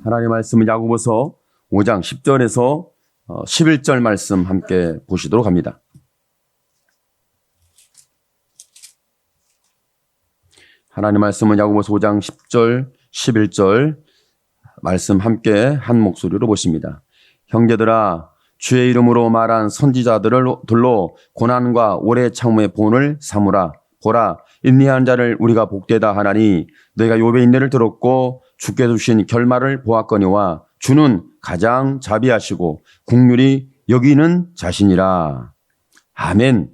하나님의 말씀은 야고보서 5장 10절에서 11절 말씀 함께 보시도록 합니다. 하나님의 말씀은 야고보서 5장 10절, 11절 말씀 함께 한 목소리로 보십니다. 형제들아, 주의 이름으로 말한 선지자들로 고난과 오래 참음의 본을 삼으라. 보라, 인내한 자를 우리가 복되다 하나니 너희가 욥의 인내를 들었고 주께서 주신 결말을 보았거니와 주는 가장 자비하시고 긍휼히 여기는 자신이라. 아멘.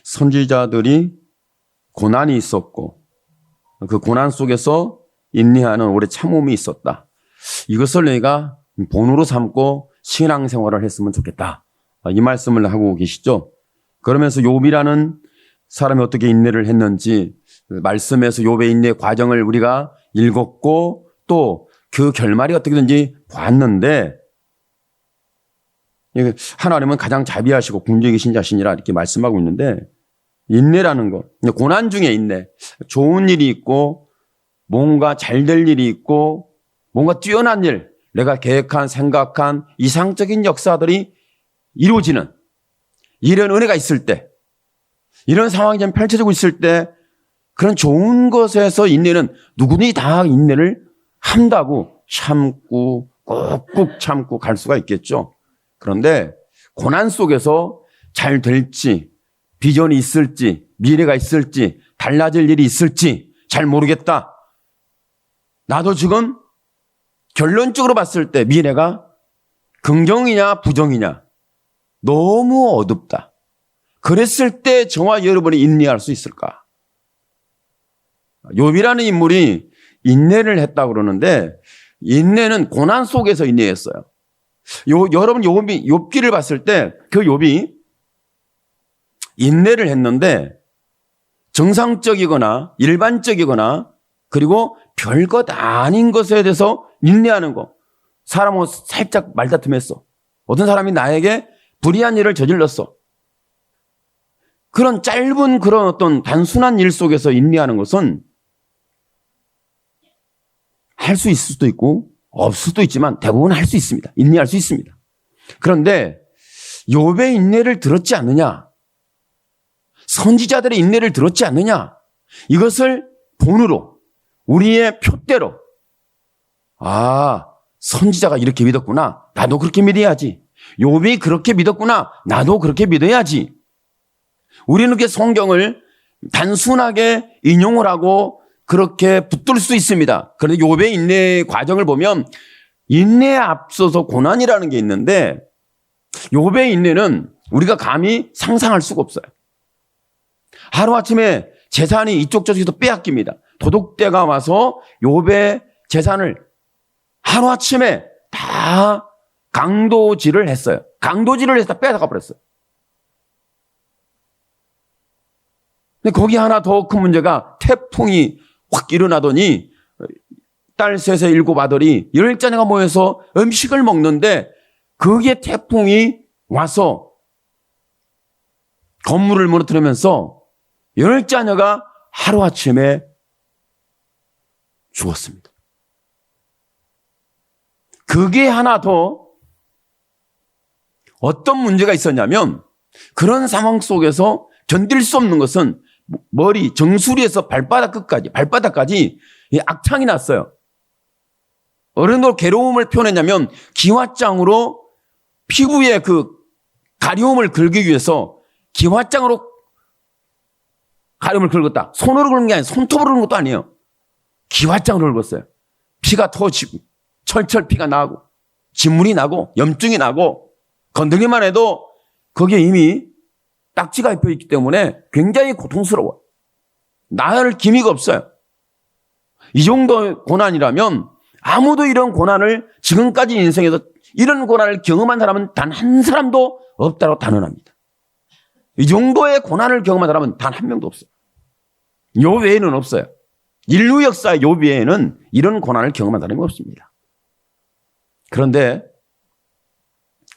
선지자들이 고난이 있었고 그 고난 속에서 인내하는 오래 참음이 있었다. 이것을 너희가 본으로 삼고 신앙생활을 했으면 좋겠다. 이 말씀을 하고 계시죠. 그러면서 욥이라는 사람이 어떻게 인내를 했는지 말씀에서 욥의 인내 과정을 우리가 읽었고 또 그 결말이 어떻게든지 봤는데 하나님은 가장 자비하시고 긍휼히 계신 자신이라 이렇게 말씀하고 있는데 인내라는 것, 고난 중에 인내, 좋은 일이 있고 뭔가 잘 될 일이 있고 뭔가 뛰어난 일, 내가 계획한 생각한 이상적인 역사들이 이루어지는 이런 은혜가 있을 때, 이런 상황이 좀 펼쳐지고 있을 때 그런 좋은 것에서 인내는 누구든지 다 인내를 한다고 참고 꾹꾹 참고 갈 수가 있겠죠. 그런데 고난 속에서 잘 될지, 비전이 있을지, 미래가 있을지, 달라질 일이 있을지 잘 모르겠다. 나도 지금 결론적으로 봤을 때 미래가 긍정이냐 부정이냐 너무 어둡다. 그랬을 때 저와 여러분이 인내할 수 있을까? 욥이라는 인물이 인내를 했다고 그러는데 인내는 고난 속에서 인내했어요. 여러분 욥기를 봤을 때 그 욥이 인내를 했는데 정상적이거나 일반적이거나 그리고 별것 아닌 것에 대해서 인내하는 거. 사람하고 살짝 말다툼했어. 어떤 사람이 나에게 불의한 일을 저질렀어. 그런 짧은 그런 어떤 단순한 일 속에서 인내하는 것은 할 수 있을 수도 있고 없을 수도 있지만 대부분 할 수 있습니다. 인내할 수 있습니다. 그런데 욥의 인내를 들었지 않느냐? 선지자들의 인내를 들었지 않느냐? 이것을 본으로 우리의 표대로 선지자가 이렇게 믿었구나. 나도 그렇게 믿어야지. 욥이 그렇게 믿었구나. 나도 그렇게 믿어야지. 우리는 그 성경을 단순하게 인용을 하고 그렇게 붙들 수 있습니다. 그런데 욥의 인내 과정을 보면 인내에 앞서서 고난이라는 게 있는데 욥의 인내는 우리가 감히 상상할 수가 없어요. 하루아침에 재산이 이쪽 저쪽에서 빼앗깁니다. 도둑대가 와서 욥의 재산을 하루아침에 다 강도질을 했어요. 강도질을 해서 빼앗아가 버렸어요. 근데 거기 하나 더 큰 문제가 태풍이 확 일어나더니 딸 셋의 7 아들이 10자녀가 모여서 음식을 먹는데 거기에 태풍이 와서 건물을 무너뜨리면서 10자녀가 하루아침에 죽었습니다. 그게 하나 더 어떤 문제가 있었냐면 그런 상황 속에서 견딜 수 없는 것은 머리, 정수리에서 발바닥까지 악창이 났어요. 어느 괴로움을 표현했냐면 기왓장으로 피부에 그 가려움을 긁기 위해서 기왓장으로 가려움을 긁었다. 손으로 긁는 게 아니라 손톱으로 긁는 것도 아니에요. 기왓장으로 긁었어요. 피가 터지고 철철 피가 나고 진물이 나고 염증이 나고 건들기만 해도 거기에 이미 딱지가 입혀 있기 때문에 굉장히 고통스러워. 나을 기미가 없어요. 이 정도 고난이라면 아무도 이런 고난을 지금까지 인생에서 이런 고난을 경험한 사람은 단 한 사람도 없다고 단언합니다. 이 정도의 고난을 경험한 사람은 단 한 명도 없어요. 욥 외에는 없어요. 인류 역사의 욥 외에는 이런 고난을 경험한 사람이 없습니다. 그런데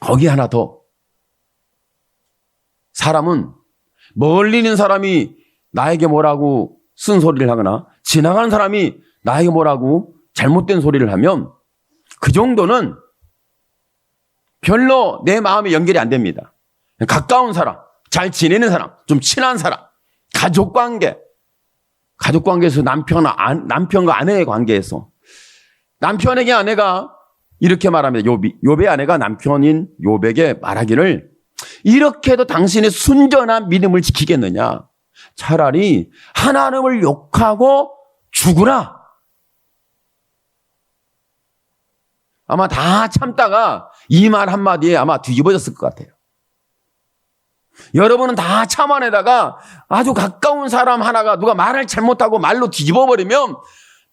거기 하나 더 사람은 멀리 있는 사람이 나에게 뭐라고 쓴소리를 하거나 지나가는 사람이 나에게 뭐라고 잘못된 소리를 하면 그 정도는 별로 내 마음에 연결이 안 됩니다. 가까운 사람, 잘 지내는 사람, 좀 친한 사람, 가족관계에서 남편과 아내의 관계에서 남편에게 아내가 이렇게 말합니다. 욥의 아내가 남편인 욥에게 말하기를 이렇게도 당신의 순전한 믿음을 지키겠느냐? 차라리 하나님을 욕하고 죽으라. 아마 다 참다가 이 말 한마디에 아마 뒤집어졌을 것 같아요. 여러분은 다 참아내다가 아주 가까운 사람 하나가 누가 말을 잘못하고 말로 뒤집어버리면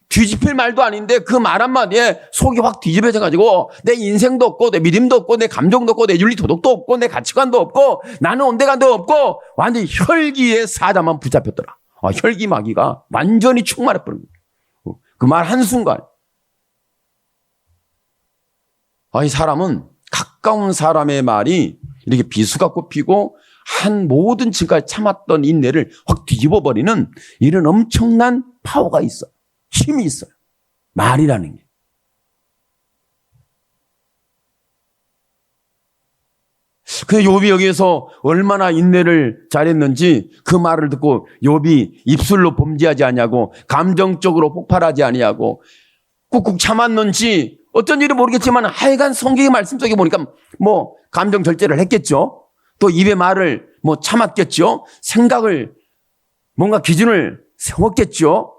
뒤집힐 말도 아닌데 그 말 한마디에 속이 확 뒤집어져가지고 내 인생도 없고 내 믿음도 없고 내 감정도 없고 내 윤리 도덕도 없고 내 가치관도 없고 나는 온데간도 없고 완전히 혈기의 사자만 붙잡혔더라. 혈기마귀가 완전히 충만해버립니다. 그 말 한순간. 이 사람은 가까운 사람의 말이 이렇게 비수가 꼽히고 한 모든 지금까지 참았던 인내를 확 뒤집어버리는 이런 엄청난 파워가 있어요. 힘이 있어요. 말이라는 게. 그 욥이 여기에서 얼마나 인내를 잘했는지 그 말을 듣고 욥이 입술로 범죄하지 아니하고 감정적으로 폭발하지 아니하고 꾹꾹 참았는지 어쩐 일이 모르겠지만 하여간 성경의 말씀 속에 보니까 뭐 감정 절제를 했겠죠. 또 입의 말을 뭐 참았겠죠. 생각을 뭔가 기준을 세웠겠죠.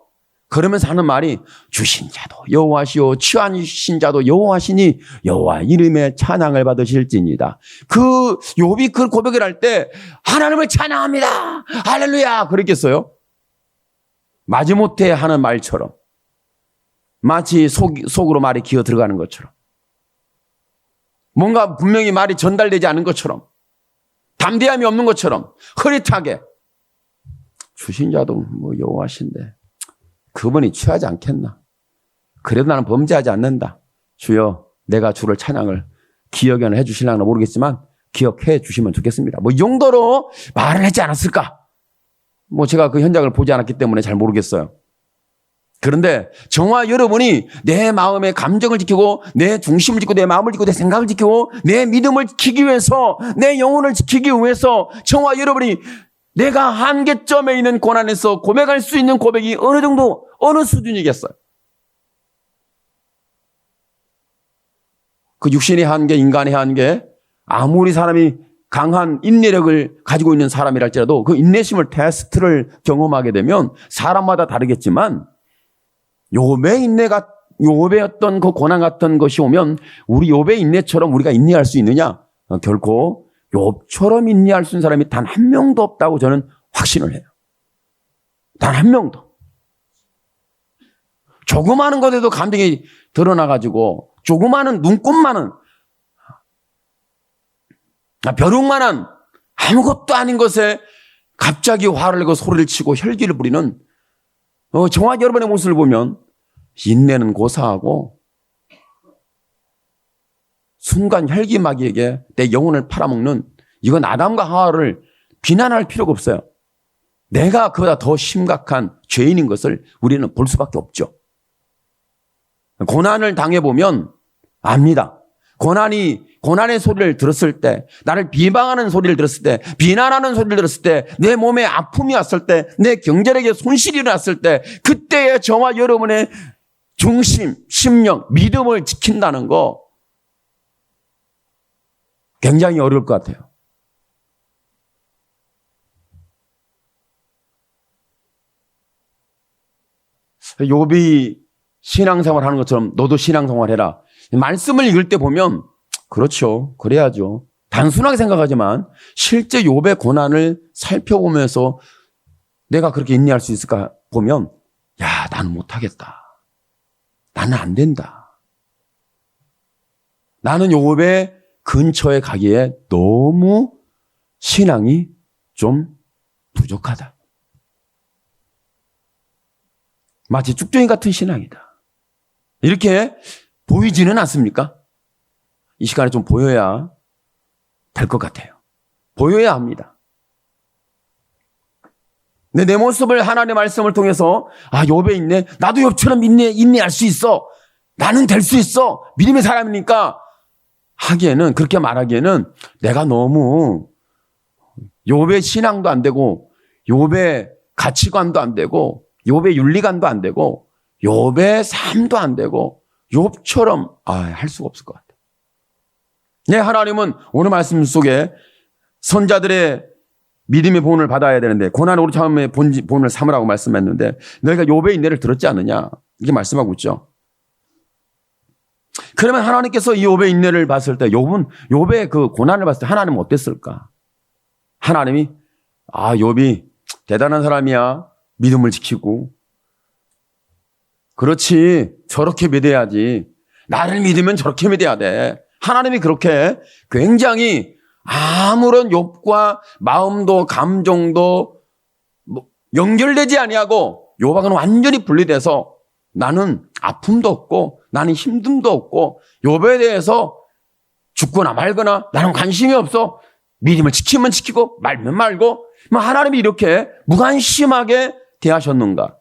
그러면서 하는 말이 주신 자도 여호와시오 취하신 자도 여호와시니 여호와 이름의 찬양을 받으실지니이다. 그 욥이 그 고백을 할 때 하나님을 찬양합니다. 할렐루야 그랬겠어요? 마지못해 하는 말처럼 마치 속으로 말이 기어 들어가는 것처럼 뭔가 분명히 말이 전달되지 않은 것처럼 담대함이 없는 것처럼 흐릿하게 주신 자도 뭐 여호와신데 그분이 취하지 않겠나. 그래도 나는 범죄하지 않는다. 주여 내가 주를 찬양을 기억에는 해 주시려나 모르겠지만 기억해 주시면 좋겠습니다. 뭐 이 정도로 말을 하지 않았을까. 뭐 제가 그 현장을 보지 않았기 때문에 잘 모르겠어요. 그런데 저와 여러분이 내 마음의 감정을 지키고 내 중심을 지키고 내 마음을 지키고 내 생각을 지키고 내 믿음을 지키기 위해서 내 영혼을 지키기 위해서 저와 여러분이 내가 한계점에 있는 고난에서 고백할 수 있는 고백이 어느 정도 어느 수준이겠어요? 그 육신의 한계, 인간의 한계, 아무리 사람이 강한 인내력을 가지고 있는 사람이랄지라도 그 인내심을 테스트를 경험하게 되면 사람마다 다르겠지만 욥의 인내가 욥의 어떤 그 고난 같은 것이 오면 우리 욥의 인내처럼 우리가 인내할 수 있느냐? 결코 욥처럼 인내할 수 있는 사람이 단 한 명도 없다고 저는 확신을 해요. 단 한 명도. 조그마한 것에도 감정이 드러나가지고 조그마한 눈곱만한 벼룩만한 아무것도 아닌 것에 갑자기 화를 내고 소리를 치고 혈기를 부리는 저와 여러분의 모습을 보면 인내는 고사하고 순간 혈기마귀에게 내 영혼을 팔아먹는 이건 아담과 하와를 비난할 필요가 없어요. 내가 그보다 더 심각한 죄인인 것을 우리는 볼 수밖에 없죠. 고난을 당해보면 압니다. 고난의 소리를 들었을 때, 나를 비방하는 소리를 들었을 때, 비난하는 소리를 들었을 때, 내 몸에 아픔이 왔을 때, 내 경제력에 손실이 일어났을 때, 그때의 저와 여러분의 중심, 심령, 믿음을 지킨다는 거 굉장히 어려울 것 같아요. 욥이 신앙생활 하는 것처럼 너도 신앙생활 해라. 말씀을 읽을 때 보면 그렇죠. 그래야죠. 단순하게 생각하지만 실제 욥의 고난을 살펴보면서 내가 그렇게 인내할 수 있을까 보면 야, 나는 못하겠다. 나는 안 된다. 나는 욥의 근처에 가기에 너무 신앙이 좀 부족하다. 마치 쭉정이 같은 신앙이다. 이렇게 보이지는 않습니까? 이 시간에 좀 보여야 될 것 같아요. 보여야 합니다. 내 모습을 하나님의 말씀을 통해서 욥에 있네. 나도 욥처럼 인내할 수 있어. 나는 될 수 있어. 믿음의 사람이니까 하기에는, 그렇게 말하기에는 내가 너무 욥의 신앙도 안 되고 욥의 가치관도 안 되고 욥의 윤리관도 안 되고 욥의 삶도 안 되고 욥처럼 할 수가 없을 것 같아요. 네, 하나님은 오늘 말씀 속에 선자들의 믿음의 본을 받아야 되는데 고난으로 처음에 본을 삼으라고 말씀했는데 너희가 욥의 인내를 들었지 않느냐 이렇게 말씀하고 있죠. 그러면 하나님께서 이 욥의 인내를 봤을 때 욥의 그 고난을 봤을 때 하나님은 어땠을까? 하나님이 욥이 대단한 사람이야. 믿음을 지키고. 그렇지. 저렇게 믿어야지. 나를 믿으면 저렇게 믿어야 돼. 하나님이 그렇게 굉장히 아무런 욥과 마음도 감정도 연결되지 아니하고 욥하고는 완전히 분리돼서 나는 아픔도 없고 나는 힘듦도 없고 욥에 대해서 죽거나 말거나 나는 관심이 없어. 믿음을 지키면 지키고 말면 말고. 하나님이 이렇게 무관심하게 대하셨는가?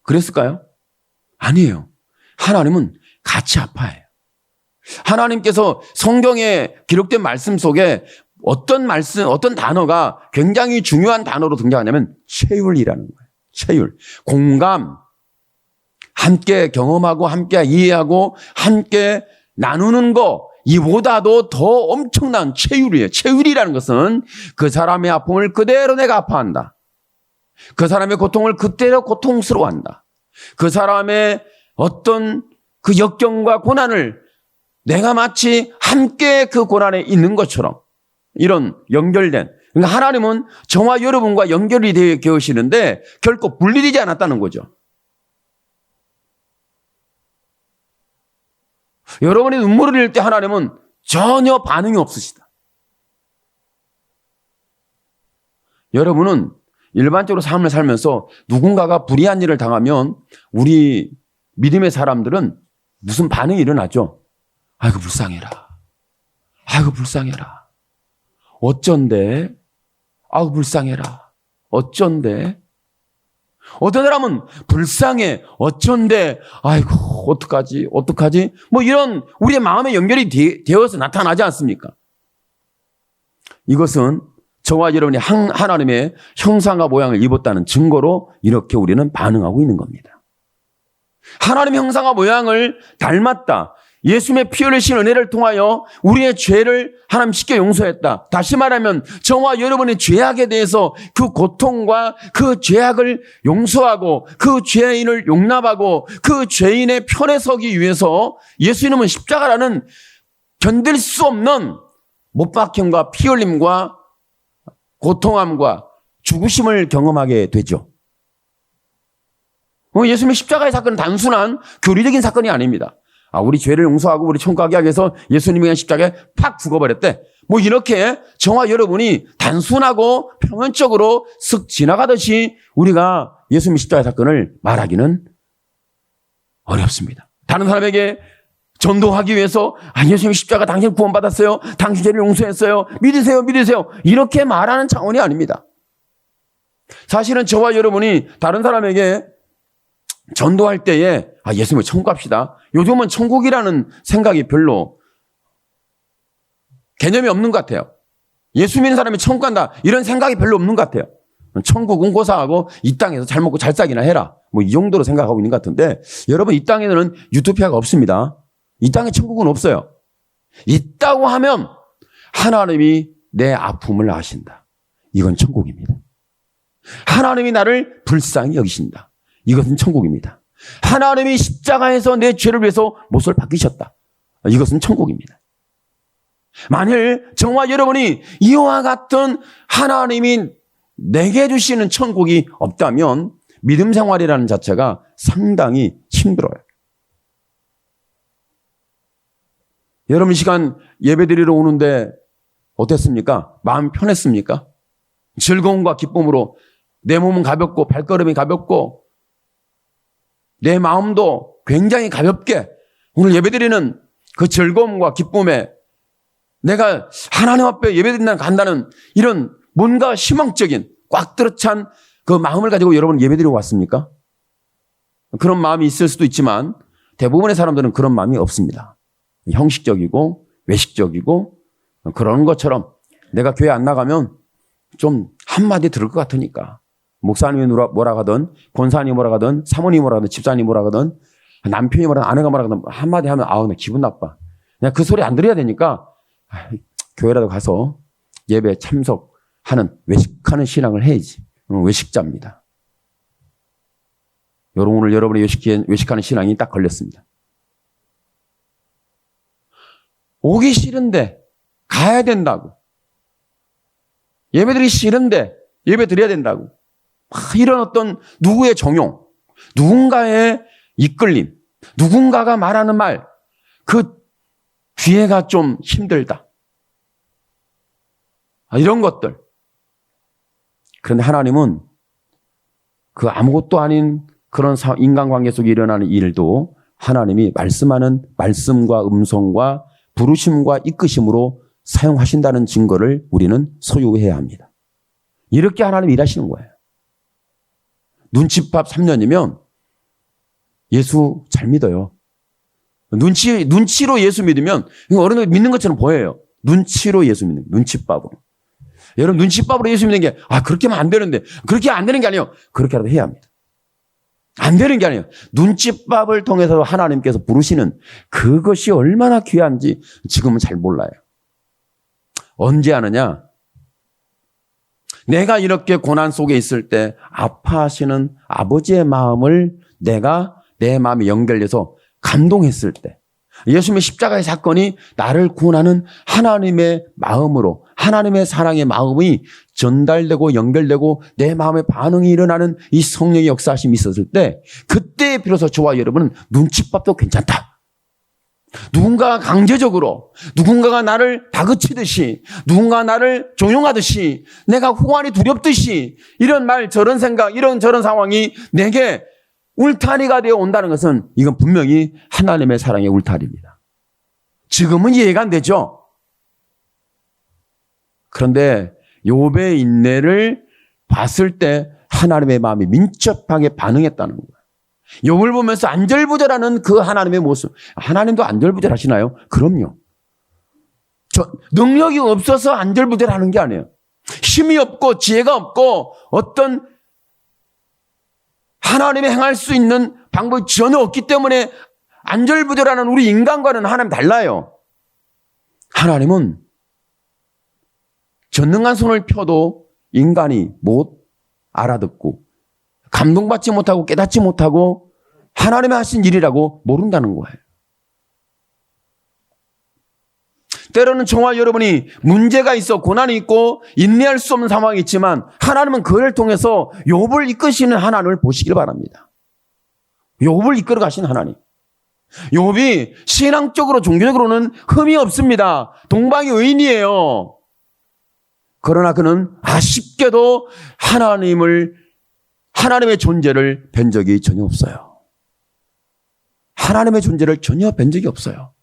그랬을까요? 아니에요. 하나님은 같이 아파해요. 하나님께서 성경에 기록된 말씀 속에 어떤 단어가 굉장히 중요한 단어로 등장하냐면 체휼이라는 거예요. 체휼. 공감. 함께 경험하고 함께 이해하고 함께 나누는 거, 이보다도 더 엄청난 체휼이에요. 체휼이라는 것은 그 사람의 아픔을 그대로 내가 아파한다. 그 사람의 고통을 그대로 고통스러워한다. 그 사람의 어떤 그 역경과 고난을 내가 마치 함께 그 고난에 있는 것처럼 이런 연결된, 그러니까 하나님은 저와 여러분과 연결이 되어 계시는데 결코 분리되지 않았다는 거죠. 여러분이 눈물을 흘릴 때 하나님은 전혀 반응이 없으시다. 여러분은 일반적으로 삶을 살면서 누군가가 불의한 일을 당하면 우리 믿음의 사람들은 무슨 반응이 일어나죠? 아이고 불쌍해라. 아이고 불쌍해라. 어쩐데? 아이고 불쌍해라. 어쩐데? 어떤 사람은 불쌍해. 어쩐데? 아이고 어떡하지? 이런 우리의 마음의 연결이 되어서 나타나지 않습니까? 이것은 저와 여러분이 하나님의 형상과 모양을 입었다는 증거로 이렇게 우리는 반응하고 있는 겁니다. 하나님의 형상과 모양을 닮았다. 예수님의 피 흘리신 은혜를 통하여 우리의 죄를 하나님 쉽게 용서했다. 다시 말하면 저와 여러분의 죄악에 대해서 그 고통과 그 죄악을 용서하고 그 죄인을 용납하고 그 죄인의 편에 서기 위해서 예수님은 십자가라는 견딜 수 없는 못박힘과 피 흘림과 고통함과 죽으심을 경험하게 되죠. 예수님의 십자가의 사건은 단순한 교리적인 사건이 아닙니다. 우리 죄를 용서하고 우리 천국 가게 하기 위해서 예수님이 그냥 십자가에 팍 죽어버렸대. 이렇게 저와 여러분이 단순하고 표면적으로 쓱 지나가듯이 우리가 예수님의 십자가의 사건을 말하기는 어렵습니다. 다른 사람에게 전도하기 위해서 예수님의 십자가 당신 구원받았어요. 당신 죄를 용서했어요. 믿으세요. 이렇게 말하는 차원이 아닙니다. 사실은 저와 여러분이 다른 사람에게 전도할 때에 예수님을 천국 갑시다. 요즘은 천국이라는 생각이 별로 개념이 없는 것 같아요. 예수 믿는 사람이 천국 간다 이런 생각이 별로 없는 것 같아요. 천국은 고사하고 이 땅에서 잘 먹고 잘 살기나 해라. 이 정도로 생각하고 있는 것 같은데 여러분 이 땅에는 유토피아가 없습니다. 이 땅에 천국은 없어요. 있다고 하면 하나님이 내 아픔을 아신다. 이건 천국입니다. 하나님이 나를 불쌍히 여기신다. 이것은 천국입니다. 하나님이 십자가에서 내 죄를 위해서 못을 박히셨다. 이것은 천국입니다. 만일 저와 여러분이 이와 같은 하나님이 내게 주시는 천국이 없다면 믿음 생활이라는 자체가 상당히 힘들어요. 여러분 이 시간 예배드리러 오는데 어땠습니까? 마음 편했습니까? 즐거움과 기쁨으로 내 몸은 가볍고 발걸음이 가볍고 내 마음도 굉장히 가볍게 오늘 예배드리는 그 즐거움과 기쁨에 내가 하나님 앞에 예배드린다 간다는 이런 뭔가 희망적인 꽉 들어찬 그 마음을 가지고 여러분 예배드리고 왔습니까? 그런 마음이 있을 수도 있지만 대부분의 사람들은 그런 마음이 없습니다. 형식적이고 외식적이고 그런 것처럼 내가 교회 안 나가면 좀 한마디 들을 것 같으니까 목사님이 뭐라 하든 권사님이 뭐라 하든 사모님이 뭐라 하든 집사님이 뭐라 하든 남편이 뭐라 하든 아내가 뭐라 하든 한마디 하면 나 기분 나빠. 그냥 그 소리 안 들어야 되니까 교회라도 가서 예배 참석하는 외식하는 신앙을 해야지. 외식자입니다. 오늘 여러분의 외식하는 신앙이 딱 걸렸습니다. 오기 싫은데 가야 된다고. 예배드리기 싫은데 예배 드려야 된다고. 이런 어떤 누구의 정용, 누군가의 이끌림, 누군가가 말하는 말, 그 뒤에가 좀 힘들다. 이런 것들. 그런데 하나님은 그 아무것도 아닌 그런 인간관계 속에 일어나는 일도 하나님이 말씀하는 말씀과 음성과 부르심과 이끄심으로 사용하신다는 증거를 우리는 소유해야 합니다. 이렇게 하나님이 일하시는 거예요. 눈칫밥 3년이면 예수 잘 믿어요. 눈치로 예수 믿으면 어른들 믿는 것처럼 보여요. 눈치로 예수 믿는 거예요. 눈칫밥으로. 여러분 눈칫밥으로 예수 믿는 게 그렇게 하면 안 되는데 그렇게 안 되는 게 아니에요. 그렇게라도 해야 합니다. 안 되는 게 아니에요. 눈칫밥을 통해서 하나님께서 부르시는 그것이 얼마나 귀한지 지금은 잘 몰라요. 언제 아느냐? 내가 이렇게 고난 속에 있을 때 아파하시는 아버지의 마음을 내가 내 마음에 연결해서 감동했을 때 예수님의 십자가의 사건이 나를 구원하는 하나님의 마음으로 하나님의 사랑의 마음이 전달되고 연결되고 내 마음에 반응이 일어나는 이 성령의 역사하심이 있었을 때 그때 비로소 저와 여러분은 눈칫밥도 괜찮다. 누군가가 강제적으로 누군가가 나를 다그치듯이 누군가가 나를 종용하듯이 내가 후환이 두렵듯이 이런 말 저런 생각 이런 저런 상황이 내게 울타리가 되어 온다는 것은 이건 분명히 하나님의 사랑의 울타리입니다. 지금은 이해가 안 되죠. 그런데 욥의 인내를 봤을 때 하나님의 마음이 민첩하게 반응했다는 거예요. 욥을 보면서 안절부절하는 그 하나님의 모습. 하나님도 안절부절하시나요? 그럼요. 능력이 없어서 안절부절하는 게 아니에요. 힘이 없고 지혜가 없고 어떤 하나님이 행할 수 있는 방법이 전혀 없기 때문에 안절부절하는 우리 인간과는 하나님 달라요. 하나님은 전능한 손을 펴도 인간이 못 알아듣고 감동받지 못하고 깨닫지 못하고 하나님이 하신 일이라고 모른다는 거예요. 때로는 저와 여러분이 문제가 있어 고난이 있고 인내할 수 없는 상황이 있지만 하나님은 그를 통해서 욥을 이끄시는 하나님을 보시길 바랍니다. 욥을 이끌어 가신 하나님. 욥이 신앙적으로 종교적으로는 흠이 없습니다. 동방의 의인이에요. 그러나 그는 아쉽게도 하나님의 존재를 뵌 적이 전혀 없어요. 하나님의 존재를 전혀 뵌 적이 없어요.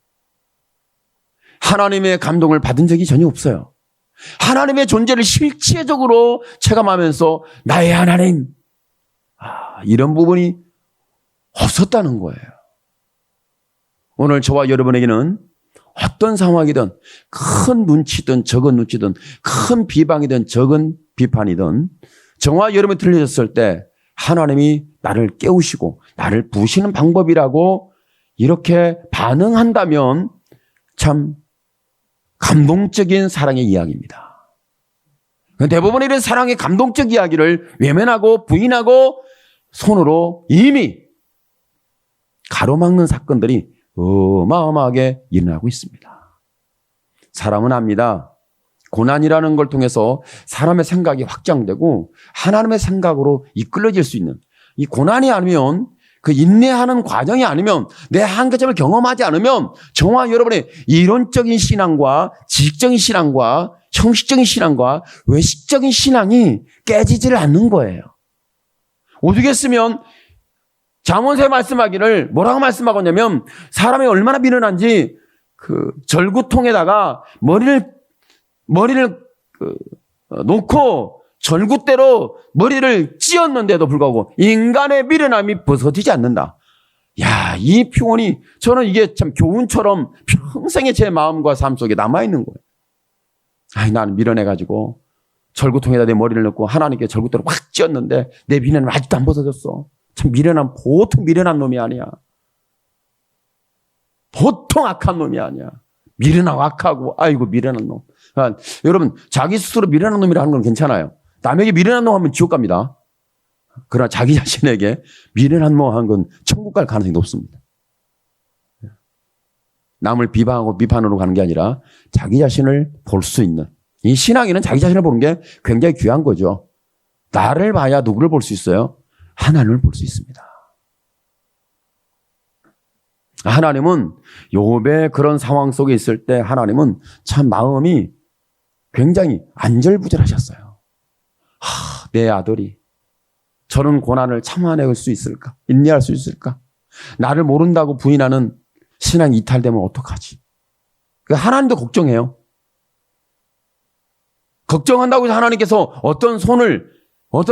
하나님의 감동을 받은 적이 전혀 없어요. 하나님의 존재를 실체적으로 체감하면서 나의 하나님 이런 부분이 없었다는 거예요. 오늘 저와 여러분에게는 어떤 상황이든 큰 눈치든 적은 눈치든 큰 비방이든 적은 비판이든 저와 여러분이 틀려졌을 때 하나님이 나를 깨우시고 나를 부시는 방법이라고 이렇게 반응한다면 참 감동적인 사랑의 이야기입니다. 대부분의 이런 사랑의 감동적 이야기를 외면하고 부인하고 손으로 이미 가로막는 사건들이 어마어마하게 일어나고 있습니다. 사람은 압니다. 고난이라는 걸 통해서 사람의 생각이 확장되고 하나님의 생각으로 이끌어질 수 있는 이 고난이 아니면 그 인내하는 과정이 아니면 내 한계점을 경험하지 않으면 저와 여러분의 이론적인 신앙과 지식적인 신앙과 형식적인 신앙과 외식적인 신앙이 깨지지를 않는 거예요. 오죽했으면 잠언서에 말씀하기를 뭐라고 말씀하고 있냐면 사람이 얼마나 미련한지 그 절구통에다가 머리를 놓고 절구대로 머리를 찧었는데도 불구하고 인간의 미련함이 벗어지지 않는다. 야, 이 표현이 저는 이게 참 교훈처럼 평생의 제 마음과 삶 속에 남아있는 거예요. 아이, 나는 미련해가지고 절구통에다 내 머리를 넣고 하나님께 절구대로 확 찧었는데 내 미련은 아직도 안 벗어졌어. 참 미련한, 보통 미련한 놈이 아니야. 보통 악한 놈이 아니야. 미련하고 악하고, 아이고, 미련한 놈. 그러니까 여러분, 자기 스스로 미련한 놈이라는 건 괜찮아요. 남에게 미련한 놈 하면 지옥 갑니다. 그러나 자기 자신에게 미련한 놈 한 건 천국 갈 가능성이 높습니다. 남을 비방하고 비판으로 가는 게 아니라 자기 자신을 볼 수 있는, 이 신앙인은 자기 자신을 보는 게 굉장히 귀한 거죠. 나를 봐야 누구를 볼 수 있어요? 하나님을 볼 수 있습니다. 하나님은 욥의 그런 상황 속에 있을 때 하나님은 참 마음이 굉장히 안절부절하셨어요. 내 아들이 저런 고난을 참아낼 수 있을까? 인내할 수 있을까? 나를 모른다고 부인하는 신앙이 이탈되면 어떡하지? 하나님도 걱정해요. 걱정한다고 해서 하나님께서 어떤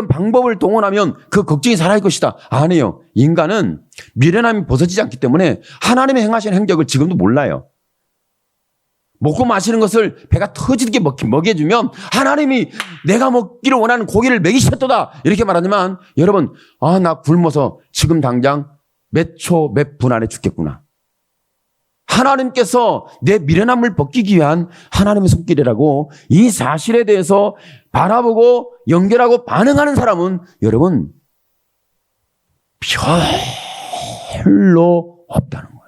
방법을 동원하면 그 걱정이 사라질 것이다. 아니에요. 인간은 미련함이 벗어지지 않기 때문에 하나님의 행하시는 행적을 지금도 몰라요. 먹고 마시는 것을 배가 터지게 먹여주면 하나님이 내가 먹기를 원하는 고기를 먹이셨도다 이렇게 말하지만 여러분, 나 굶어서 지금 당장 몇 초, 몇 분 안에 죽겠구나. 하나님께서 내 미련함을 벗기기 위한 하나님의 손길이라고 이 사실에 대해서 바라보고 연결하고 반응하는 사람은 여러분 별로 없다는 거예요.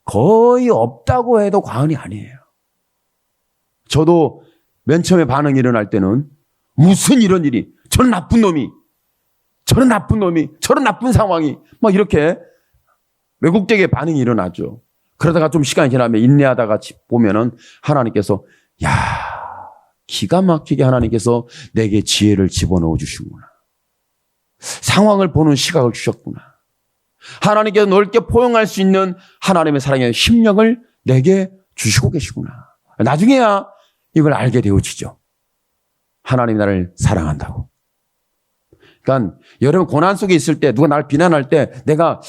거의 없다고 해도 과언이 아니에요. 저도 맨 처음에 반응이 일어날 때는 무슨 이런 일이, 저런 나쁜 놈이, 저런 나쁜 상황이 막 이렇게 왜곡되게 반응이 일어나죠. 그러다가 좀 시간이 지나면 인내하다가 보면은 하나님께서 기가 막히게 하나님께서 내게 지혜를 집어넣어 주시구나. 상황을 보는 시각을 주셨구나. 하나님께서 넓게 포용할 수 있는 하나님의 사랑의 심령을 내게 주시고 계시구나. 나중에야 이걸 알게 되어지죠. 하나님이 나를 사랑한다고. 그러니까 여러분 고난 속에 있을 때 누가 나를 비난할 때 내가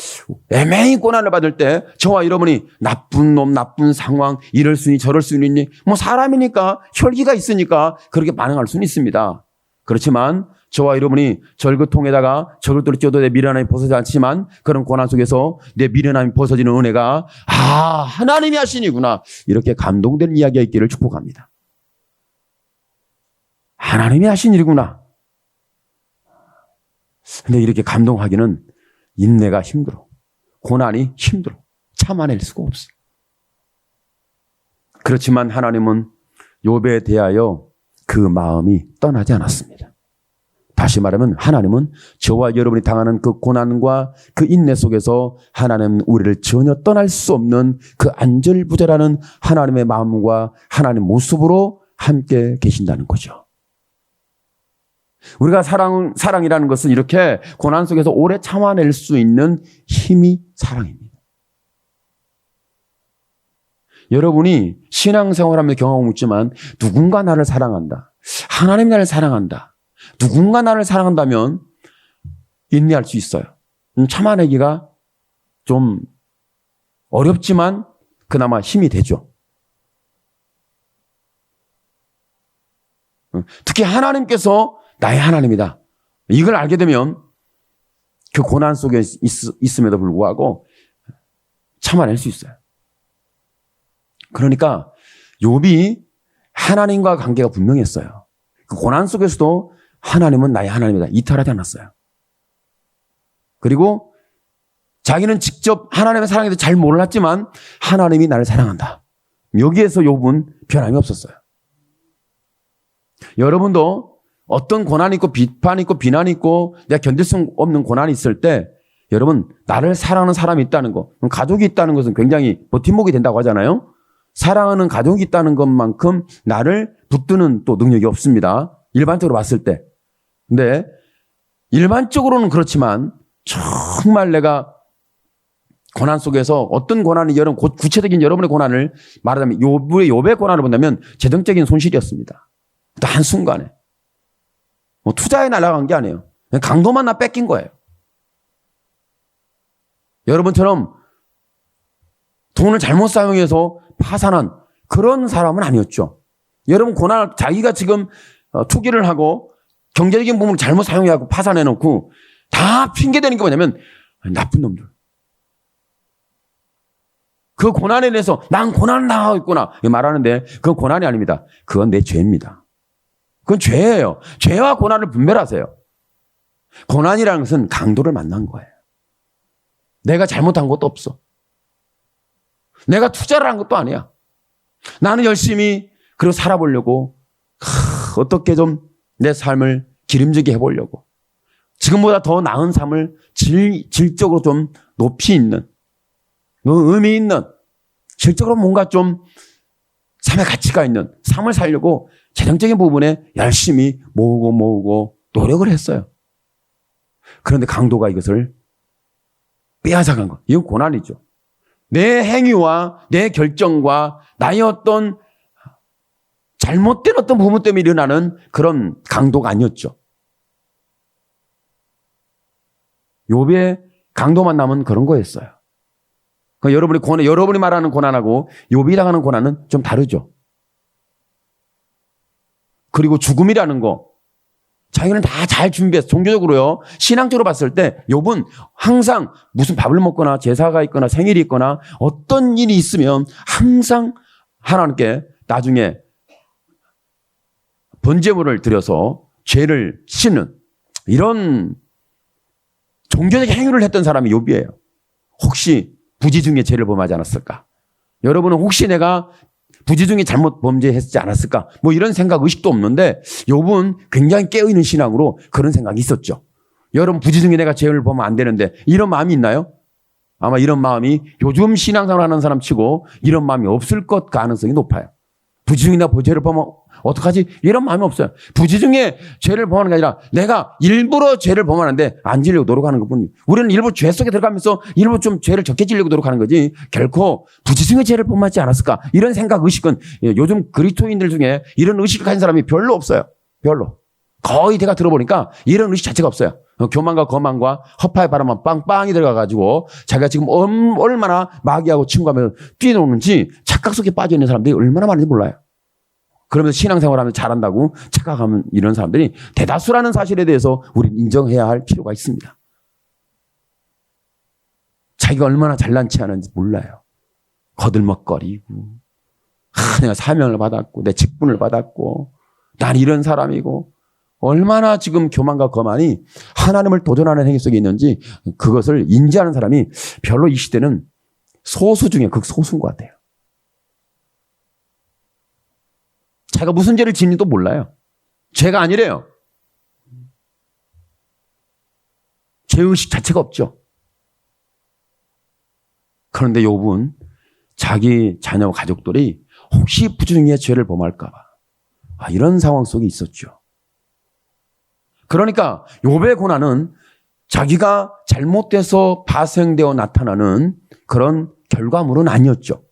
애매히 고난을 받을 때 저와 여러분이 나쁜 놈, 나쁜 상황, 이럴 수 있니 저럴 수 있니 뭐 사람이니까 혈기가 있으니까 그렇게 반응할 수는 있습니다. 그렇지만 저와 여러분이 절구통에다가 절구돌을 찧어도 내 미련함이 벗어지지 않지만 그런 고난 속에서 내 미련함이 벗어지는 은혜가 하나님이 하시니구나 이렇게 감동되는 이야기가 있기를 축복합니다. 하나님이 하신 일이구나. 근데 이렇게 감동하기는 인내가 힘들어. 고난이 힘들어. 참아낼 수가 없어. 그렇지만 하나님은 욥에 대하여 그 마음이 떠나지 않았습니다. 다시 말하면 하나님은 저와 여러분이 당하는 그 고난과 그 인내 속에서 하나님은 우리를 전혀 떠날 수 없는 그 안절부절하는 하나님의 마음과 하나님의 모습으로 함께 계신다는 거죠. 우리가 사랑이라는 것은 이렇게 고난 속에서 오래 참아낼 수 있는 힘이 사랑입니다. 여러분이 신앙생활하면서 경험하고 있지만 누군가 나를 사랑한다. 하나님이 나를 사랑한다. 누군가 나를 사랑한다면 인내할 수 있어요. 참아내기가 좀 어렵지만 그나마 힘이 되죠. 특히 하나님께서 나의 하나님이다. 이걸 알게 되면 그 고난 속에 있음에도 불구하고 참아낼 수 있어요. 그러니까 욥이 하나님과 관계가 분명했어요. 그 고난 속에서도 하나님은 나의 하나님이다. 이탈하지 않았어요. 그리고 자기는 직접 하나님의 사랑에 대해서 잘 몰랐지만 하나님이 나를 사랑한다. 여기에서 욥은 변함이 없었어요. 여러분도 어떤 고난이 있고 비판이 있고 비난이 있고 내가 견딜 수 없는 고난이 있을 때 여러분 나를 사랑하는 사람이 있다는 거, 가족이 있다는 것은 굉장히 버팀목이 된다고 하잖아요. 사랑하는 가족이 있다는 것만큼 나를 붙드는 또 능력이 없습니다. 일반적으로 봤을 때. 근데 일반적으로는 그렇지만 정말 내가 고난 속에서 어떤 고난이 여러분 구체적인 여러분의 고난을 말하자면 욥의 고난을 본다면 재정적인 손실이었습니다. 또 한순간에 뭐 투자에 날아간 게 아니에요. 그냥 강도만 나 뺏긴 거예요. 여러분처럼 돈을 잘못 사용해서 파산한 그런 사람은 아니었죠. 여러분 고난, 자기가 지금 투기를 하고 경제적인 부분을 잘못 사용해갖고 파산해놓고 다 핑계대는 게 뭐냐면 나쁜 놈들. 그 고난에 대해서 난 고난을 당하고 있구나 말하는데 그건 고난이 아닙니다. 그건 내 죄입니다. 그건 죄예요. 죄와 고난을 분별하세요. 고난이라는 것은 강도를 만난 거예요. 내가 잘못한 것도 없어. 내가 투자를 한 것도 아니야. 나는 열심히 그리고 살아보려고 어떻게 좀 내 삶을 기름지게 해보려고 지금보다 더 나은 삶을 질적으로 좀 높이 있는 의미 있는 질적으로 뭔가 좀 삶의 가치가 있는 삶을 살려고 재정적인 부분에 열심히 모으고 노력을 했어요. 그런데 강도가 이것을 빼앗아간 것. 이건 고난이죠. 내 행위와 내 결정과 나의 어떤 잘못된 어떤 부분 때문에 일어나는 그런 강도가 아니었죠. 욥의 강도만 남은 그런 거였어요. 그러니까 여러분이 말하는 고난하고 욥이 당하는 고난은 좀 다르죠. 그리고 죽음이라는 거 자기는 다 잘 준비해서 종교적으로요. 신앙적으로 봤을 때 욥은 항상 무슨 밥을 먹거나 제사가 있거나 생일이 있거나 어떤 일이 있으면 항상 하나님께 나중에 번제물을 드려서 죄를 씻는 이런 종교적 행위를 했던 사람이 욥이에요. 혹시 부지 중에 죄를 범하지 않았을까? 여러분은 혹시 내가 부지 중에 잘못 범죄했지 않았을까? 뭐 이런 생각 의식도 없는데 욥은 굉장히 깨어있는 신앙으로 그런 생각이 있었죠. 여러분 부지 중에 내가 죄를 범하면 안 되는데 이런 마음이 있나요? 아마 이런 마음이 요즘 신앙생활 하는 사람 치고 이런 마음이 없을 것 가능성이 높아요. 부지 중에 내가 죄를 범하면 어떡하지? 이런 마음이 없어요. 부지 중에 죄를 범하는 게 아니라 내가 일부러 죄를 범하는데 안 지려고 노력하는 것뿐이에요. 우리는 일부러 죄 속에 들어가면서 일부러 좀 죄를 적게 지려고 노력하는 거지 결코 부지 중에 죄를 범하지 않았을까? 이런 생각 의식은 요즘 그리스도인들 중에 이런 의식을 가진 사람이 별로 없어요. 별로. 거의 제가 들어보니까 이런 의식 자체가 없어요. 교만과 거만과 허파의 바람만 빵빵이 들어가가지고 자기가 지금 얼마나 마귀하고 친구하면서 뛰노는지 착각 속에 빠져있는 사람들이 얼마나 많은지 몰라요. 그러면서 신앙생활하면 잘한다고 착각하면 이런 사람들이 대다수라는 사실에 대해서 우리는 인정해야 할 필요가 있습니다. 자기가 얼마나 잘난 체 하는지 몰라요. 거들먹거리고 내가 사명을 받았고 내 직분을 받았고 난 이런 사람이고 얼마나 지금 교만과 거만이 하나님을 도전하는 행위 속에 있는지 그것을 인지하는 사람이 별로 이 시대는 소수 중에 극소수인 것 같아요. 자기가 무슨 죄를 짓는지도 몰라요. 죄가 아니래요. 죄의식 자체가 없죠. 그런데 욥은 자기 자녀와 가족들이 혹시 부정의 죄를 범할까 봐 이런 상황 속에 있었죠. 그러니까 욥의 고난은 자기가 잘못돼서 파생되어 나타나는 그런 결과물은 아니었죠.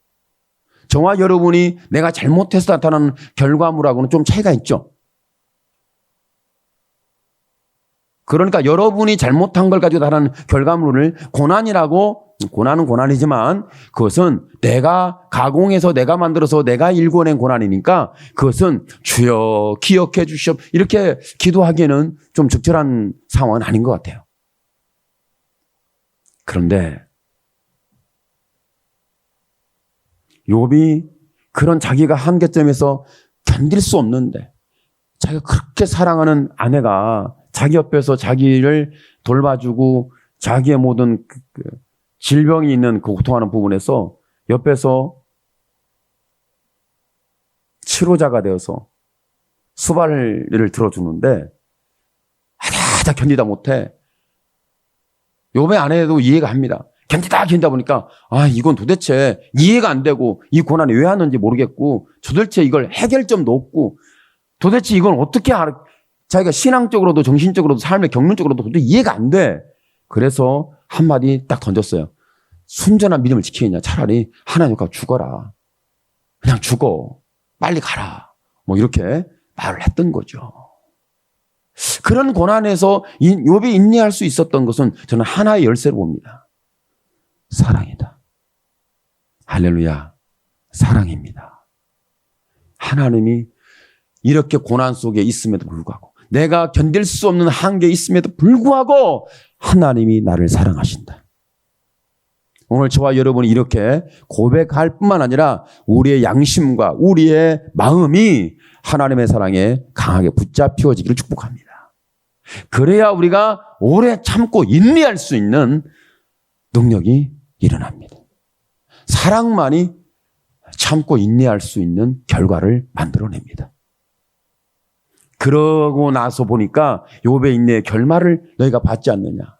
저와 여러분이 내가 잘못해서 나타나는 결과물하고는 좀 차이가 있죠. 그러니까 여러분이 잘못한 걸 가지고 나타나는 결과물을 고난은 고난이지만 그것은 내가 가공해서 내가 만들어서 내가 일궈낸 고난이니까 그것은 주여 기억해 주시옵 이렇게 기도하기에는 좀 적절한 상황은 아닌 것 같아요. 그런데 욥이 그런 자기가 한계점에서 견딜 수 없는데 자기가 그렇게 사랑하는 아내가 자기 옆에서 자기를 돌봐주고 자기의 모든 질병이 있는 그 고통하는 부분에서 옆에서 치료자가 되어서 수발을 들어주는데 하다 견디다 못해. 욥의 아내도 이해가 합니다. 견디다 보니까 이건 도대체 이해가 안 되고 이 고난이 왜 하는지 모르겠고 도대체 이걸 해결점도 없고 도대체 이건 어떻게 자기가 신앙적으로도 정신적으로도 삶의 경륜적으로도 도대체 이해가 안 돼. 그래서 한마디 딱 던졌어요. 순전한 믿음을 지키느냐 차라리 하나님과 죽어라. 그냥 죽어. 빨리 가라. 뭐 이렇게 말을 했던 거죠. 그런 고난에서 욥이 인내할 수 있었던 것은 저는 하나의 열쇠로 봅니다. 사랑이다. 할렐루야. 사랑입니다. 하나님이 이렇게 고난 속에 있음에도 불구하고, 내가 견딜 수 없는 한계에 있음에도 불구하고 하나님이 나를 사랑하신다. 오늘 저와 여러분이 이렇게 고백할 뿐만 아니라 우리의 양심과 우리의 마음이 하나님의 사랑에 강하게 붙잡혀지기를 축복합니다. 그래야 우리가 오래 참고 인내할 수 있는 능력이 일어납니다. 사랑만이 참고 인내할 수 있는 결과를 만들어냅니다. 그러고 나서 보니까 욥의 인내의 결말을 너희가 받지 않느냐.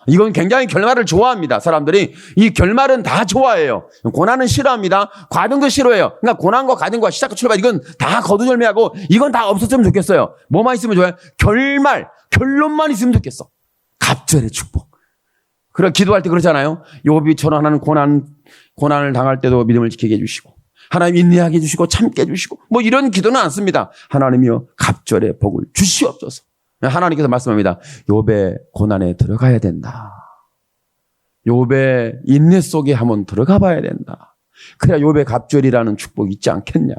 이건 굉장히 결말을 좋아합니다. 사람들이 이 결말은 다 좋아해요. 고난은 싫어합니다. 과정도 싫어해요. 그러니까 고난과 과정과 시작과 출발, 이건 다 거두절미하고 이건 다 없었으면 좋겠어요. 뭐만 있으면 좋아요? 결론만 있으면 좋겠어. 갑절의 축복. 그래, 기도할 때 그러잖아요. 욥이처럼 하는 고난을 당할 때도 믿음을 지키게 해주시고, 하나님 인내하게 해주시고 참게 해주시고, 뭐 이런 기도는 안 씁니다. 하나님이여 갑절의 복을 주시옵소서. 하나님께서 말씀합니다. 욥의 고난에 들어가야 된다. 욥의 인내 속에 한번 들어가 봐야 된다. 그래야 욥의 갑절이라는 축복이 있지 않겠냐.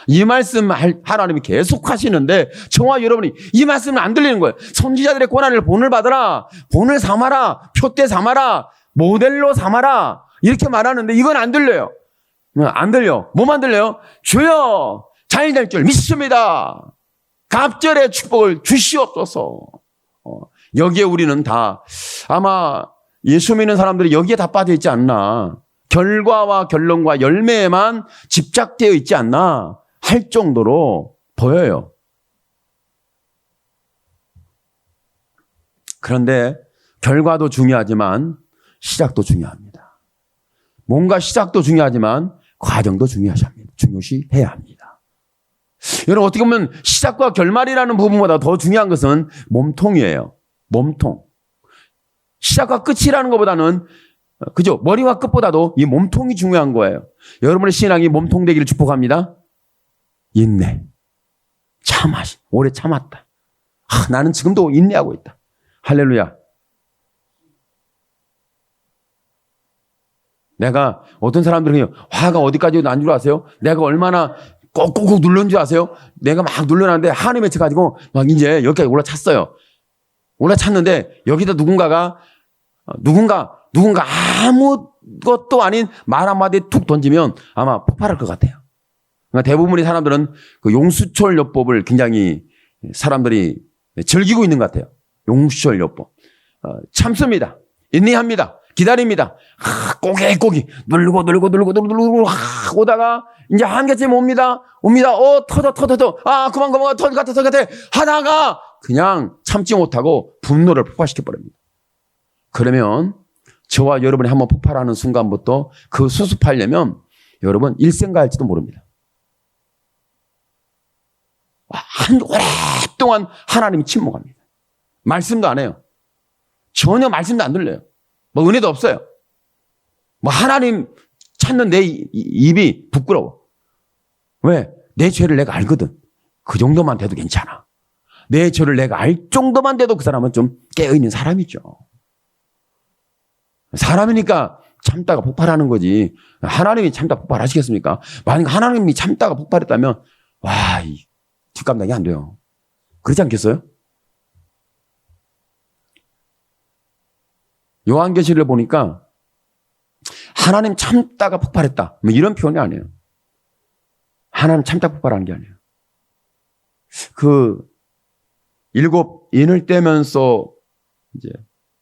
이 말씀 하나님이 계속 하시는데 저와 여러분이 이 말씀은 안 들리는 거예요. 선지자들의 고난을 본을 받아라, 본을 삼아라, 표대 삼아라, 모델로 삼아라 이렇게 말하는데 이건 안 들려요. 안 들려. 뭐만 들려요? 주여 잘 될 줄 믿습니다. 갑절의 축복을 주시옵소서. 여기에 우리는 다 아마 예수 믿는 사람들이 여기에 다 빠져 있지 않나. 결과와 결론과 열매에만 집착되어 있지 않나 할 정도로 보여요. 그런데 결과도 중요하지만 시작도 중요합니다. 뭔가 시작도 중요하지만 과정도 중요시해야 합니다. 여러분, 어떻게 보면 시작과 결말이라는 부분보다 더 중요한 것은 몸통이에요. 몸통. 시작과 끝이라는 것보다는, 그죠? 머리와 끝보다도 이 몸통이 중요한 거예요. 여러분의 신앙이 몸통 되기를 축복합니다. 인내. 오래 참았다. 나는 지금도 인내하고 있다. 할렐루야. 내가, 어떤 사람들은 화가 어디까지 난 줄 아세요? 내가 얼마나 꼭꼭 눌렀는 줄 아세요? 내가 막 눌러놨는데 하나님 맺혀가지고 막 이제 여기까지 올라찼어요. 올라찼는데 여기다 누군가 아무것도 아닌 말 한마디 툭 던지면 아마 폭발할 것 같아요. 그러니까 대부분의 사람들은 그 용수철 요법을 굉장히 사람들이 즐기고 있는 것 같아요. 용수철 요법. 참습니다. 인내합니다. 기다립니다. 꼬깃꼬깃 누르고 오다가 이제 한계쯤 옵니다. 터져. 그만 터질 것 같아. 하다가 그냥 참지 못하고 분노를 폭발시켜 버립니다. 그러면 저와 여러분이 한번 폭발하는 순간부터 그 수습하려면 여러분 일생가할지도 모릅니다. 오랫동안 하나님이 침묵합니다. 말씀도 안 해요. 전혀 말씀도 안 들려요. 뭐 은혜도 없어요. 뭐 하나님 찾는 내 입이 부끄러워. 왜? 내 죄를 내가 알거든. 그 정도만 돼도 괜찮아. 내 죄를 내가 알 정도만 돼도 그 사람은 좀 깨어있는 사람이죠. 사람이니까 참다가 폭발하는 거지. 하나님이 참다 폭발하시겠습니까? 만약 하나님이 참다가 폭발했다면 뒷감당이 안 돼요. 그렇지 않겠어요? 요한계시를 보니까 하나님 참다가 폭발했다. 뭐 이런 표현이 아니에요. 하나님 참다 폭발한 게 아니에요. 그 7 인을 떼면서 이제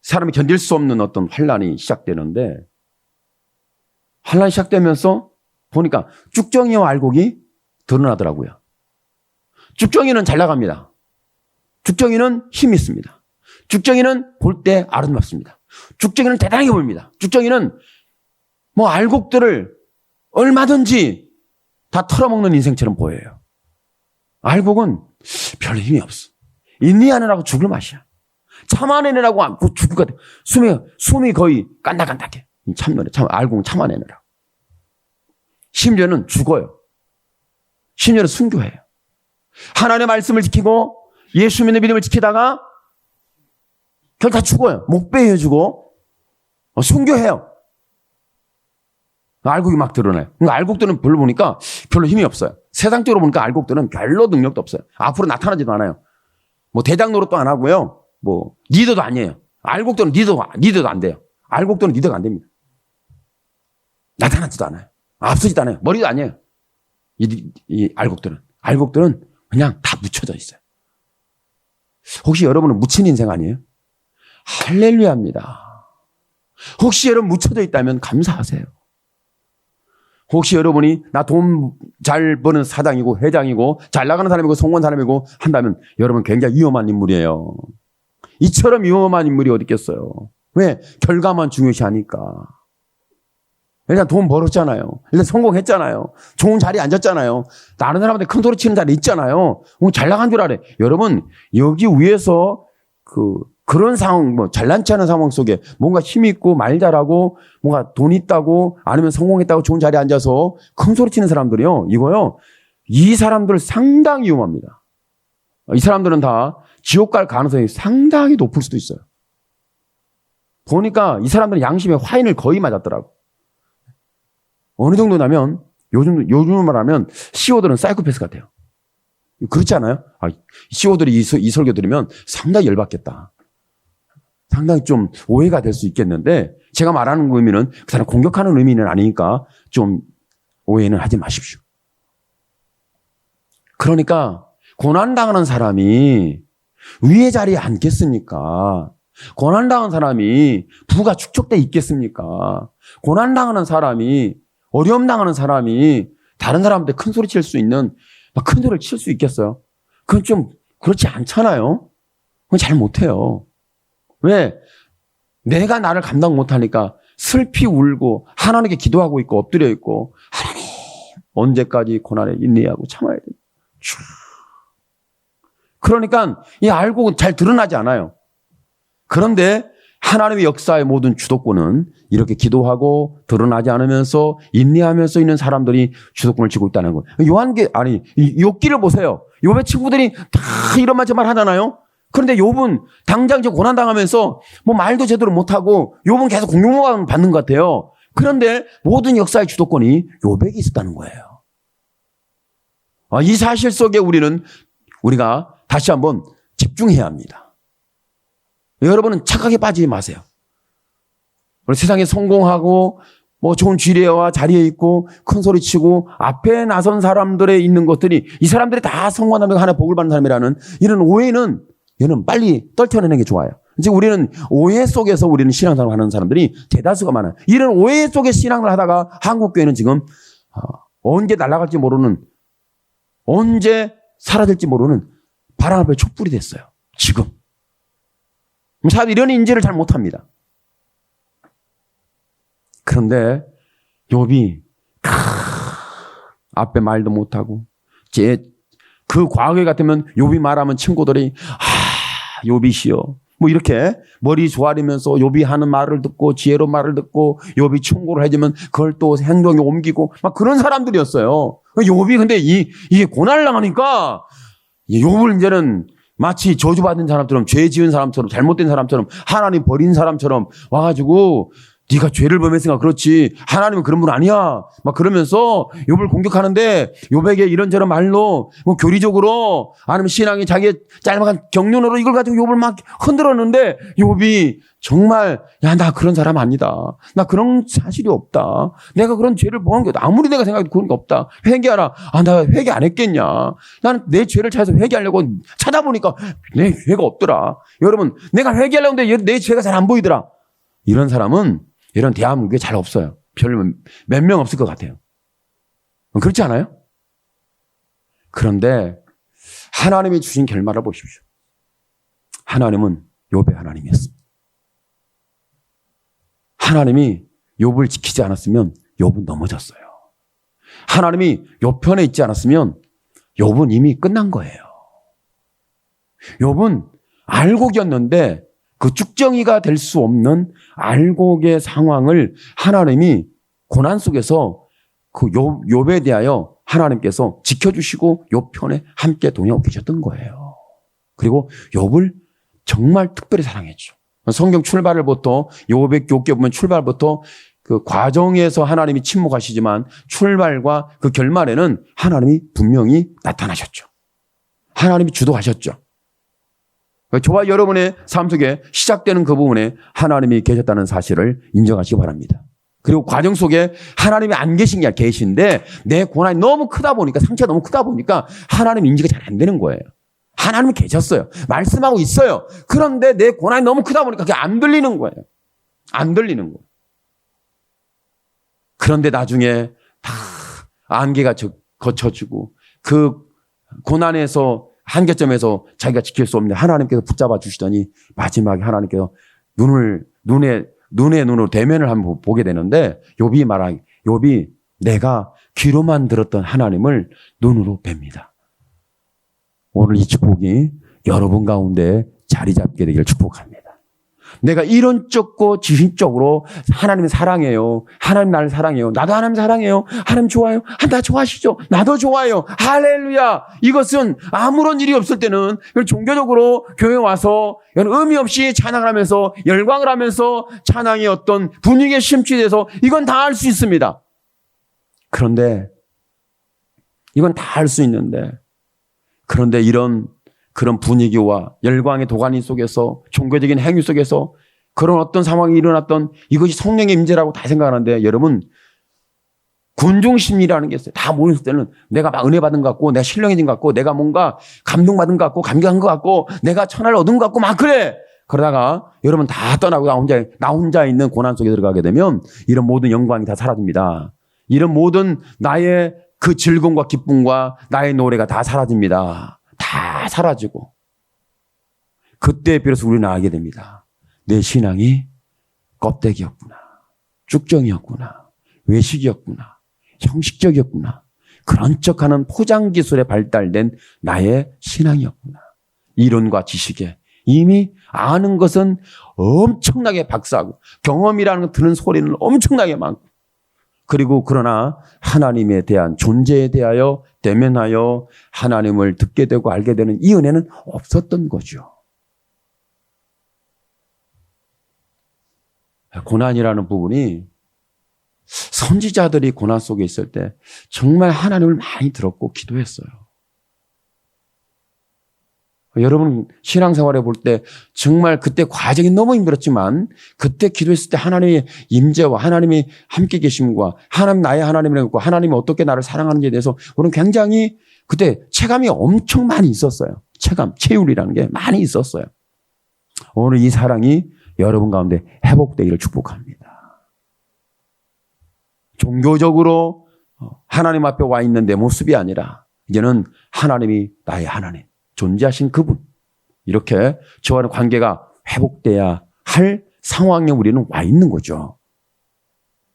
사람이 견딜 수 없는 어떤 환란이 시작되는데, 환란이 시작되면서 보니까 쭉정이와 알곡이 드러나더라고요. 쭉정이는 잘 나갑니다. 쭉정이는 힘이 있습니다. 쭉정이는 볼 때 아름답습니다. 쭉정이는 대단하게 보입니다. 쭉정이는 뭐 알곡들을 얼마든지 다 털어먹는 인생처럼 보여요. 알곡은 별 힘이 없어. 인내하느라고 죽을 맛이야. 참아내느라고 죽을 것 같아. 숨이 거의 깐닥깐닥해. 알곡은 참아내느라고. 심지어는 죽어요. 심지어는 순교해요. 하나님의 말씀을 지키고 예수 믿는 믿음을 지키다가 결국 다 죽어요. 목배해주고 순교해요. 알곡이 막 드러나요. 그러니까 알곡들은 별로 보니까 별로 힘이 없어요. 세상적으로 보니까 알곡들은 별로 능력도 없어요. 앞으로 나타나지도 않아요. 뭐 대장 노릇도 안 하고요. 뭐 리더도 아니에요. 알곡들은 리더도 안 돼요. 알곡들은 리더가 안 됩니다. 나타나지도 않아요. 앞서지도 않아요. 머리도 아니에요. 이 알곡들은 그냥 다 묻혀져 있어요. 혹시 여러분은 묻힌 인생 아니에요? 할렐루야입니다. 혹시 여러분 묻혀져 있다면 감사하세요. 혹시 여러분이 나 돈 잘 버는 사장이고 회장이고 잘 나가는 사람이고 성공한 사람이고 한다면 여러분 굉장히 위험한 인물이에요. 이처럼 위험한 인물이 어디 있겠어요. 왜? 결과만 중요시하니까. 일단 돈 벌었잖아요. 일단 성공했잖아요. 좋은 자리에 앉았잖아요. 다른 사람한테 큰 소리 치는 자리에 있잖아요. 잘 나간 줄 알아요. 여러분 여기 위에서 그런 상황, 뭐 잘난치 않은 상황 속에 뭔가 힘 있고 말 잘하고 뭔가 돈 있다고 아니면 성공했다고 좋은 자리에 앉아서 큰 소리 치는 사람들이요. 이거요. 이 사람들 상당히 위험합니다. 이 사람들은 다 지옥 갈 가능성이 상당히 높을 수도 있어요. 보니까 이 사람들은 양심에 화인을 거의 맞았더라고. 어느 정도냐면 요즘 말하면 CEO들은 사이코패스 같아요. 그렇지 않아요? CEO들이 이 설교 들으면 상당히 열받겠다. 상당히 좀 오해가 될 수 있겠는데 제가 말하는 의미는 그 사람 공격하는 의미는 아니니까 좀 오해는 하지 마십시오. 그러니까 고난당하는 사람이 위의 자리에 앉겠습니까? 고난당한 사람이 부가 축적돼 있겠습니까? 고난당하는 사람이 어려움 당하는 사람이 다른 사람한테 큰 소리 칠 수 있는 큰 소리를 칠 수 있겠어요? 그건 좀 그렇지 않잖아요. 그건 잘 못해요. 왜? 내가 나를 감당 못하니까 슬피 울고 하나님께 기도하고 있고 엎드려 있고 하나님 언제까지 고난에 인내하고 참아야 돼? 그러니까 이 알곡은 잘 드러나지 않아요. 그런데 하나님의 역사의 모든 주도권은 이렇게 기도하고 드러나지 않으면서 인내하면서 있는 사람들이 주도권을 쥐고 있다는 거예요. 욥기를 보세요. 욥의 친구들이 다 이런 말 저말 하잖아요. 그런데 욥은 당장 고난당하면서 뭐 말도 제대로 못하고 욥은 계속 공격만 받는 것 같아요. 그런데 모든 역사의 주도권이 욥에게 있었다는 거예요. 이 사실 속에 우리가 다시 한번 집중해야 합니다. 여러분은 착각에 빠지지 마세요. 세상에 성공하고 뭐 좋은 지례와 자리에 있고 큰 소리 치고 앞에 나선 사람들의 있는 것들이 이 사람들이 다 성공하는 하나의 복을 받는 사람이라는 이런 오해는 얘는 빨리 떨쳐내는 게 좋아요. 이제 우리는 오해 속에서 우리는 신앙생활을 하는 사람들이 대다수가 많아요. 이런 오해 속에 신앙을 하다가 한국교회는 지금 언제 날아갈지 모르는 언제 사라질지 모르는 바람 앞에 촛불이 됐어요. 지금. 사실 이런 인지를 잘 못합니다. 그런데 욥이 앞에 말도 못하고 그 과거에 같으면 욥이 말하면 친구들이 욥이시여 뭐 이렇게 머리 조아리면서 욥이 하는 말을 듣고 지혜로 말을 듣고 욥이 충고를 해주면 그걸 또 행동에 옮기고 막 그런 사람들이었어요. 욥이 근데 이게 고난을 당하니까 욥을 이제는 마치 저주받은 사람처럼 죄 지은 사람처럼 잘못된 사람처럼 하나님 버린 사람처럼 와가지고 네가 죄를 범했으니까 그렇지 하나님은 그런 분 아니야 막 그러면서 욥을 공격하는데 욥에게 이런저런 말로 뭐 교리적으로 아니면 신앙이 자기의 짤막한 경륜으로 이걸 가지고 욥을 막 흔들었는데 욥이 정말 나 그런 사람 아니다. 나 그런 사실이 없다. 내가 그런 죄를 범한 게 아무리 내가 생각해도 그런 게 없다. 회개하라. 나 회개 안 했겠냐. 나는 내 죄를 찾아서 회개하려고 찾아보니까 내 죄가 없더라. 여러분 내가 회개하려고 했는데 내 죄가 잘 안 보이더라. 이런 사람은 이런 대한민국에 잘 없어요. 별로 몇 명 없을 것 같아요. 그렇지 않아요? 그런데 하나님이 주신 결말을 보십시오. 하나님은 욥의 하나님이었습니다. 하나님이 욥을 지키지 않았으면 욥은 넘어졌어요. 하나님이 욥 편에 있지 않았으면 욥은 이미 끝난 거예요. 욥은 알곡이었는데 그 쭉정이가 될 수 없는 알곡의 상황을 하나님이 고난 속에서 그 욥에 대하여 하나님께서 지켜주시고 욥 편에 함께 동행하고 계셨던 거예요. 그리고 욥을 정말 특별히 사랑했죠. 성경 출발부터 욥기 보면 출발부터 그 과정에서 하나님이 침묵하시지만 출발과 그 결말에는 하나님이 분명히 나타나셨죠. 하나님이 주도하셨죠. 저와 여러분의 삶 속에 시작되는 그 부분에 하나님이 계셨다는 사실을 인정하시기 바랍니다. 그리고 과정 속에 하나님이 안 계신 게 아니라 계신데 내 고난이 너무 크다 보니까 상처가 너무 크다 보니까 하나님 인지가 잘 안 되는 거예요. 하나님은 계셨어요. 말씀하고 있어요. 그런데 내 고난이 너무 크다 보니까 그게 안 들리는 거예요. 안 들리는 거예요. 그런데 나중에 다 안개가 거쳐지고 그 고난에서 한계점에서 자기가 지킬 수 없는데 하나님께서 붙잡아 주시더니 마지막에 하나님께서 눈으로 대면을 한번 보게 되는데 욥이 내가 귀로만 들었던 하나님을 눈으로 뵙니다. 오늘 이 축복이 여러분 가운데 자리 잡게 되기를 축복합니다. 내가 이론적고 지식적으로 하나님을 사랑해요. 하나님 나를 사랑해요. 나도 하나님 사랑해요. 하나님 좋아요. 나 좋아하시죠? 나도 좋아요. 할렐루야. 이것은 아무런 일이 없을 때는 종교적으로 교회에 와서 의미 없이 찬양을 하면서 열광을 하면서 찬양의 어떤 분위기에 심취돼서 이건 다 할 수 있습니다. 그런데 이건 다 할 수 있는데 그런데 그런 분위기와 열광의 도가니 속에서 종교적인 행위 속에서 그런 어떤 상황이 일어났던 이것이 성령의 임재라고 다 생각하는데 여러분 군중심리라는 게 있어요. 다 모였을 때는 내가 막 은혜 받은 것 같고 내가 신령해진 것 같고 내가 뭔가 감동받은 것 같고 감격한 것 같고 내가 천하를 얻은 것 같고 막 그래. 그러다가 여러분 다 떠나고 나 혼자 있는 고난 속에 들어가게 되면 이런 모든 영광이 다 사라집니다. 이런 모든 나의 그 즐거움과 기쁨과 나의 노래가 다 사라집니다. 다 사라지고 그때 비로소 우리는 알게 됩니다. 내 신앙이 껍데기였구나. 쭉정이었구나. 외식이었구나. 형식적이었구나. 그런 척하는 포장기술에 발달된 나의 신앙이었구나. 이론과 지식에 이미 아는 것은 엄청나게 박사하고 경험이라는 거 듣는 소리는 엄청나게 많고 그리고 그러나 하나님에 대한 존재에 대하여 대면하여 하나님을 듣게 되고 알게 되는 이 은혜는 없었던 거죠. 고난이라는 부분이 선지자들이 고난 속에 있을 때 정말 하나님을 많이 들었고 기도했어요. 여러분 신앙생활에 볼 때 정말 그때 과정이 너무 힘들었지만 그때 기도했을 때 하나님의 임재와 하나님이 함께 계심과 하나님 나의 하나님이라고 하나님이 어떻게 나를 사랑하는지에 대해서 우리는 굉장히 그때 체감이 엄청 많이 있었어요. 체율이라는 게 많이 있었어요. 오늘 이 사랑이 여러분 가운데 회복되기를 축복합니다. 종교적으로 하나님 앞에 와 있는 내 모습이 아니라 이제는 하나님이 나의 하나님 존재하신 그분 이렇게 저와의 관계가 회복돼야 할 상황에 우리는 와 있는 거죠.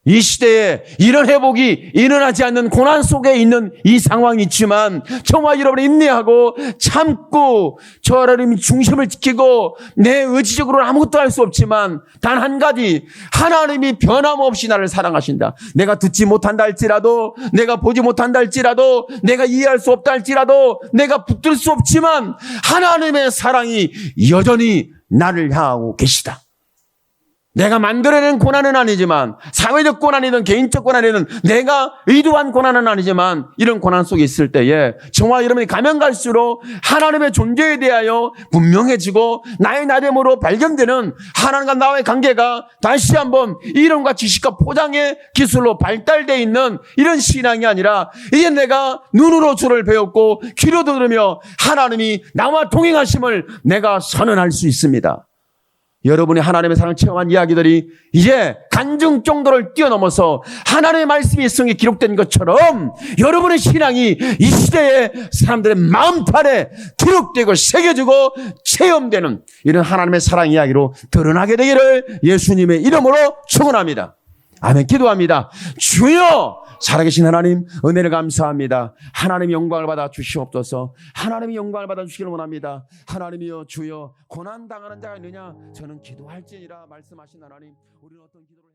이 시대에 이런 회복이 일어나지 않는 고난 속에 있는 이 상황이 있지만 저와 여러분이 인내하고 참고 저 하나님이 중심을 지키고 내 의지적으로는 아무것도 할 수 없지만 단 한 가지 하나님이 변함없이 나를 사랑하신다. 내가 듣지 못한다 할지라도 내가 보지 못한다 할지라도 내가 이해할 수 없다 할지라도 내가 붙들 수 없지만 하나님의 사랑이 여전히 나를 향하고 계시다. 내가 만들어낸 고난은 아니지만 사회적 고난이든 개인적 고난이든 내가 의도한 고난은 아니지만 이런 고난 속에 있을 때에 저와 여러분이 가면 갈수록 하나님의 존재에 대하여 분명해지고 나의 나됨으로 발견되는 하나님과 나의 관계가 다시 한번 이론과 지식과 포장의 기술로 발달되어 있는 이런 신앙이 아니라 이제 내가 눈으로 주를 배웠고 귀로 들으며 하나님이 나와 동행하심을 내가 선언할 수 있습니다. 여러분이 하나님의 사랑을 체험한 이야기들이 이제 간증 정도를 뛰어넘어서 하나님의 말씀이 성에 기록된 것처럼 여러분의 신앙이 이 시대의 사람들의 마음판에 기록되고 새겨지고 체험되는 이런 하나님의 사랑 이야기로 드러나게 되기를 예수님의 이름으로 축원합니다. 아멘. 기도합니다. 주여 살아계신 하나님 은혜를 감사합니다. 하나님의 영광을 받아 주시옵소서. 하나님의 영광을 받아 주시기를 원합니다. 하나님이여 주여 고난당하는 자가 있느냐 저는 기도할지니라 말씀하신 하나님 우리는 어떤 기도를